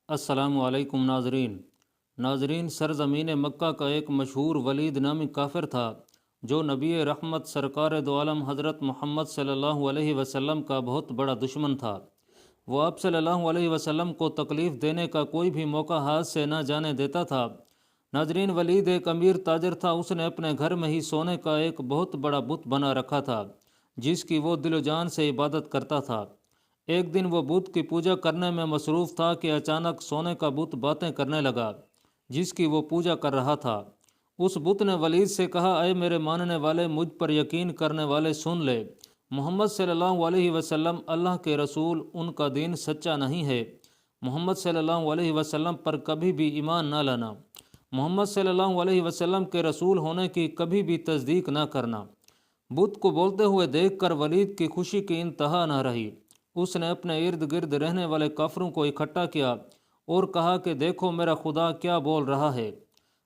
السلام علیکم ناظرین سرزمین مکہ کا ایک مشہور ولید نامی کافر تھا جو نبی رحمت سرکار دو عالم حضرت محمد صلی اللہ علیہ وسلم کا بہت بڑا دشمن تھا۔ وہ آپ صلی اللہ علیہ وسلم کو تکلیف دینے کا کوئی بھی موقع ہاتھ سے نہ جانے دیتا تھا۔ ناظرین، ولید ایک امیر تاجر تھا۔ اس نے اپنے گھر میں ہی سونے کا ایک بہت بڑا بت بنا رکھا تھا جس کی وہ دل و جان سے عبادت کرتا تھا۔ ایک دن وہ بت کی پوجا کرنے میں مصروف تھا کہ اچانک سونے کا بت باتیں کرنے لگا جس کی وہ پوجا کر رہا تھا۔ اس بت نے ولید سے کہا، اے میرے ماننے والے، مجھ پر یقین کرنے والے، سن لے، محمد صلی اللہ علیہ وسلم اللہ کے رسول، ان کا دین سچا نہیں ہے۔ محمد صلی اللہ علیہ وسلم پر کبھی بھی ایمان نہ لانا۔ محمد صلی اللہ علیہ وسلم کے رسول ہونے کی کبھی بھی تصدیق نہ کرنا۔ بت کو بولتے ہوئے دیکھ کر ولید کی خوشی کی انتہا نہ رہی۔ اس نے اپنے ارد گرد رہنے والے کافروں کو اکٹھا کیا اور کہا کہ دیکھو میرا خدا کیا بول رہا ہے۔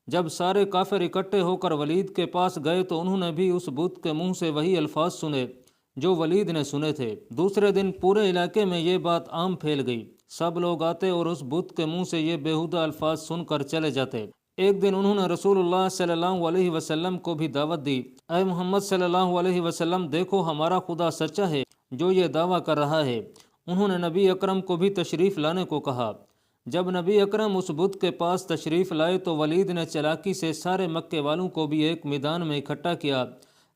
جب سارے کافر اکٹھے ہو کر ولید کے پاس گئے تو انہوں نے بھی اس بت کے منہ سے وہی الفاظ سنے جو ولید نے سنے تھے۔ دوسرے دن پورے علاقے میں یہ بات عام پھیل گئی۔ سب لوگ آتے اور اس بت کے منہ سے یہ بیہودہ الفاظ سن کر چلے جاتے۔ ایک دن انہوں نے رسول اللہ صلی اللہ علیہ وسلم کو بھی دعوت دی، اے محمد صلی اللہ علیہ وسلم، دیکھو ہمارا خدا سچا ہے جو یہ دعویٰ کر رہا ہے۔ انہوں نے نبی اکرم کو بھی تشریف لانے کو کہا۔ جب نبی اکرم اس بت کے پاس تشریف لائے تو ولید نے چالاکی سے سارے مکے والوں کو بھی ایک میدان میں اکٹھا کیا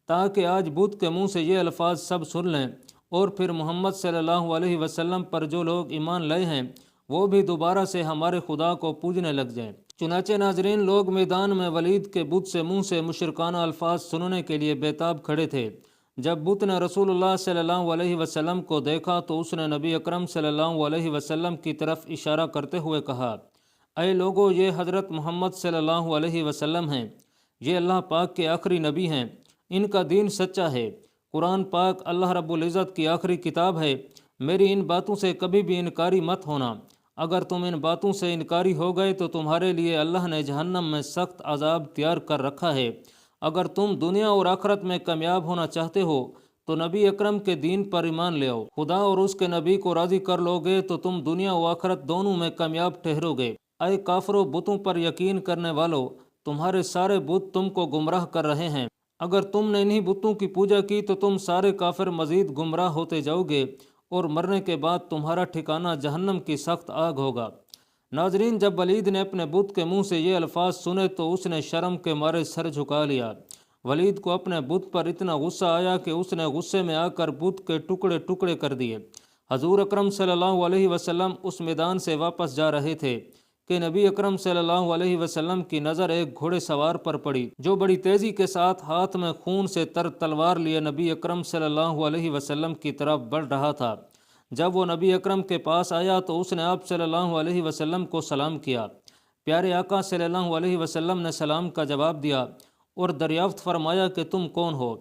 تاکہ آج بت کے منہ سے یہ الفاظ سب سن لیں اور پھر محمد صلی اللہ علیہ وسلم پر جو لوگ ایمان لائے ہیں وہ بھی دوبارہ سے ہمارے خدا کو پوجنے لگ جائیں۔ چنانچہ ناظرین، لوگ میدان میں ولید کے بت سے منہ سے مشرکانہ الفاظ سننے کے لیے بےتاب کھڑے تھے۔ جب بت نے رسول اللہ صلی اللہ علیہ وسلم کو دیکھا تو اس نے نبی اکرم صلی اللہ علیہ وسلم کی طرف اشارہ کرتے ہوئے کہا، اے لوگو، یہ حضرت محمد صلی اللہ علیہ وسلم ہیں۔ یہ اللہ پاک کے آخری نبی ہیں۔ ان کا دین سچا ہے۔ قرآن پاک اللہ رب العزت کی آخری کتاب ہے۔ میری ان باتوں سے کبھی بھی انکاری مت ہونا۔ اگر تم ان باتوں سے انکاری ہو گئے تو تمہارے لیے اللہ نے جہنم میں سخت عذاب تیار کر رکھا ہے۔ اگر تم دنیا اور آخرت میں کامیاب ہونا چاہتے ہو تو نبی اکرم کے دین پر ایمان لے آؤ۔ خدا اور اس کے نبی کو راضی کر لو گے تو تم دنیا و آخرت دونوں میں کامیاب ٹھہرو گے۔ اے کافرو، بتوں پر یقین کرنے والو، تمہارے سارے بت تم کو گمراہ کر رہے ہیں۔ اگر تم نے انہی بتوں کی پوجا کی تو تم سارے کافر مزید گمراہ ہوتے جاؤ گے اور مرنے کے بعد تمہارا ٹھکانہ جہنم کی سخت آگ ہوگا۔ ناظرین، جب ولید نے اپنے بت کے منہ سے یہ الفاظ سنے تو اس نے شرم کے مارے سر جھکا لیا۔ ولید کو اپنے بت پر اتنا غصہ آیا کہ اس نے غصے میں آ کر بت کے ٹکڑے ٹکڑے کر دیے۔ حضور اکرم صلی اللہ علیہ وسلم اس میدان سے واپس جا رہے تھے کہ نبی اکرم صلی اللہ علیہ وسلم کی نظر ایک گھوڑے سوار پر پڑی جو بڑی تیزی کے ساتھ ہاتھ میں خون سے تر تلوار لیے نبی اکرم صلی اللہ علیہ وسلم کی طرف بڑھ رہا تھا۔ جب وہ نبی اکرم کے پاس آیا تو اس نے آپ صلی اللہ علیہ وسلم کو سلام کیا۔ پیارے آقا صلی اللہ علیہ وسلم نے سلام کا جواب دیا اور دریافت فرمایا کہ تم کون ہو؟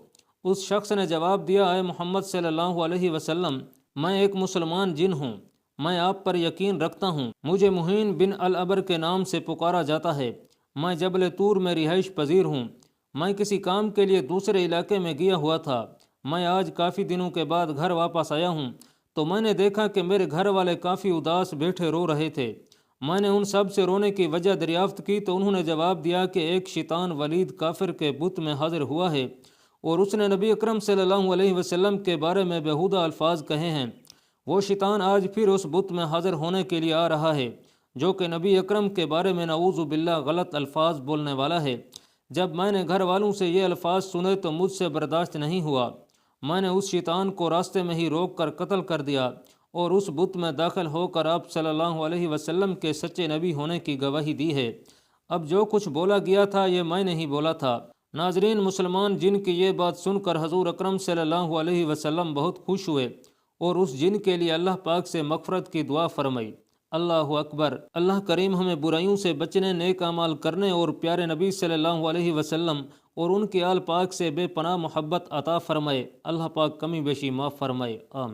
اس شخص نے جواب دیا، اے محمد صلی اللہ علیہ وسلم، میں ایک مسلمان جن ہوں۔ میں آپ پر یقین رکھتا ہوں۔ مجھے مہین بن العبر کے نام سے پکارا جاتا ہے۔ میں جبل طور میں رہائش پذیر ہوں۔ میں کسی کام کے لیے دوسرے علاقے میں گیا ہوا تھا۔ میں آج کافی دنوں کے بعد گھر واپس آیا ہوں تو میں نے دیکھا کہ میرے گھر والے کافی اداس بیٹھے رو رہے تھے۔ میں نے ان سب سے رونے کی وجہ دریافت کی تو انہوں نے جواب دیا کہ ایک شیطان ولید کافر کے بت میں حاضر ہوا ہے اور اس نے نبی اکرم صلی اللہ علیہ وسلم کے بارے میں بیہودہ الفاظ کہے ہیں۔ وہ شیطان آج پھر اس بت میں حاضر ہونے کے لیے آ رہا ہے جو کہ نبی اکرم کے بارے میں نعوذ باللہ غلط الفاظ بولنے والا ہے۔ جب میں نے گھر والوں سے یہ الفاظ سنے تو مجھ سے برداشت نہیں ہوا۔ میں نے اس شیطان کو راستے میں ہی روک کر قتل کر دیا اور اس بت میں داخل ہو کر آپ صلی اللہ علیہ وسلم کے سچے نبی ہونے کی گواہی دی ہے۔ اب جو کچھ بولا گیا تھا یہ میں نے ہی بولا تھا۔ ناظرین، مسلمان جن کی یہ بات سن کر حضور اکرم صلی اللہ علیہ وسلم بہت خوش ہوئے اور اس جن کے لیے اللہ پاک سے مغفرت کی دعا فرمائی۔ اللہ اکبر۔ اللہ کریم ہمیں برائیوں سے بچنے، نیک اعمال کرنے اور پیارے نبی صلی اللہ علیہ وسلم اور ان کے آل پاک سے بے پناہ محبت عطا فرمائے۔ اللہ پاک کمی بیشی معاف فرمائے۔ آمین۔